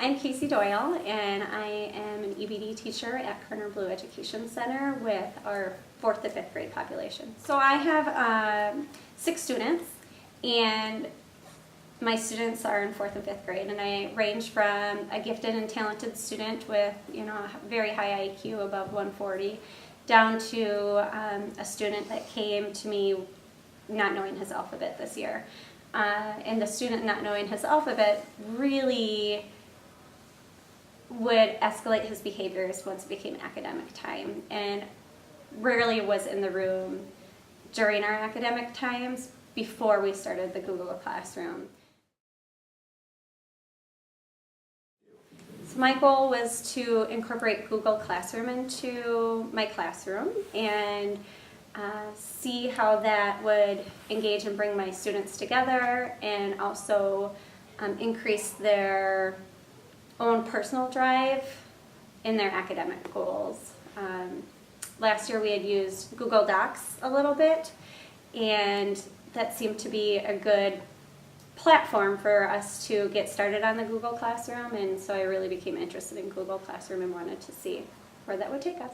I'm Casey Doyle, and I am an EBD teacher at Kerner Blue Education Center with our 4th to 5th grade population. So I have 6 students, and my students are in 4th and 5th grade, and I range from a gifted and talented student with, a very high IQ above 140, down to a student that came to me not knowing his alphabet this year. And the student not knowing his alphabet really would escalate his behaviors once it became academic time, and rarely was in the room during our academic times before we started the Google Classroom. So my goal was to incorporate Google Classroom into my classroom and see how that would engage and bring my students together, and also increase their own personal drive in their academic goals. Last year we had used Google Docs a little bit, and that seemed to be a good platform for us to get started on the Google Classroom, and so I really became interested in Google Classroom and wanted to see where that would take us.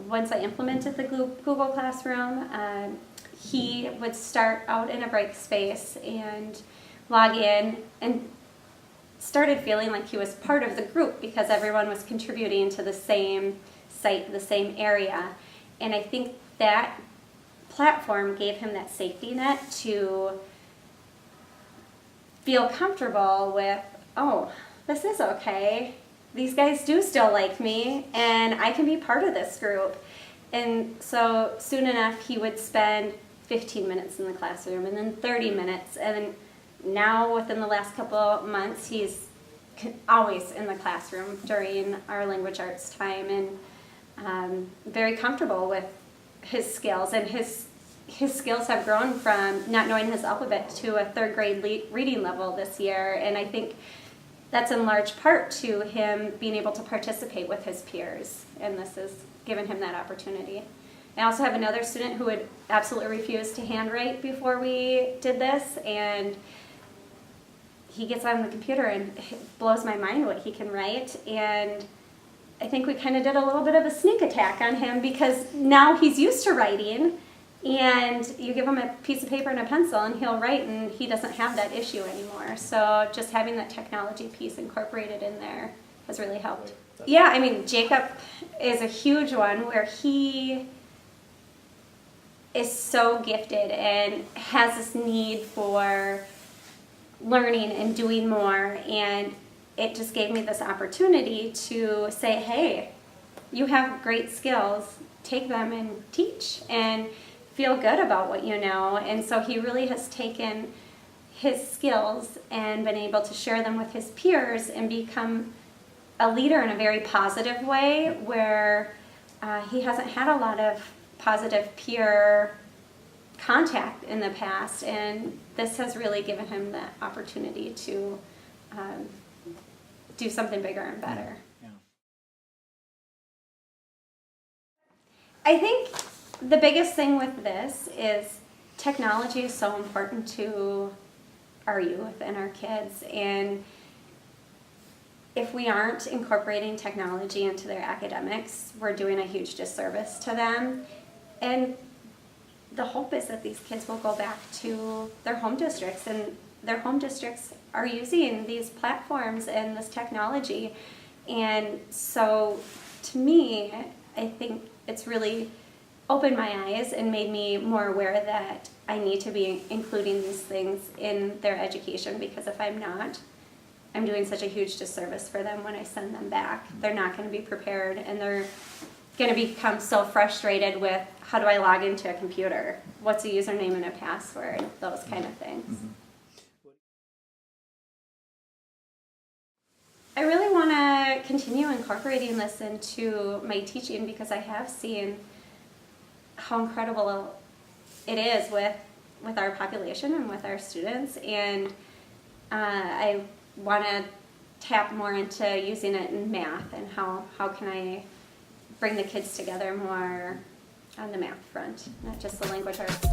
Once I implemented the Google Classroom, he would start out in a break space and log in and started feeling like he was part of the group because everyone was contributing to the same site, the same area. And I think that platform gave him that safety net to feel comfortable with, oh, this is okay. These guys do still like me, and I can be part of this group. And so soon enough, he would spend 15 minutes in the classroom, and then 30 minutes, and now within the last couple of months, he's always in the classroom during our language arts time, and very comfortable with his skills. And his skills have grown from not knowing his alphabet to a 3rd grade reading level this year, and I think that's in large part to him being able to participate with his peers, and this has given him that opportunity. I also have another student who would absolutely refuse to handwrite before we did this, and he gets on the computer and it blows my mind what he can write, and I think we kind of did a little bit of a sneak attack on him because now he's used to writing, and you give him a piece of paper and a pencil and he'll write, and he doesn't have that issue anymore. So just having that technology piece incorporated in there has really helped. Yeah, I mean, Jacob is a huge one where he is so gifted and has this need for learning and doing more, and it just gave me this opportunity to say, hey, you have great skills, take them and teach and feel good about what you know. And so he really has taken his skills and been able to share them with his peers and become a leader in a very positive way, where he hasn't had a lot of positive peer contact in the past, and this has really given him the opportunity to do something bigger and better. Yeah. I think the biggest thing with this is technology is so important to our youth and our kids, and if we aren't incorporating technology into their academics, we're doing a huge disservice to them. And the hope is that these kids will go back to their home districts, and their home districts are using these platforms and this technology. And so to me, I think it's really opened my eyes and made me more aware that I need to be including these things in their education, because if I'm not, I'm doing such a huge disservice for them when I send them back. They're not going to be prepared, and they're going to become so frustrated with, how do I log into a computer? What's a username and a password? Those kind of things. Mm-hmm. I really want to continue incorporating this into my teaching, because I have seen how incredible it is with our population and with our students, and I want to tap more into using it in math, and how can I bring the kids together more on the math front, not just the language arts.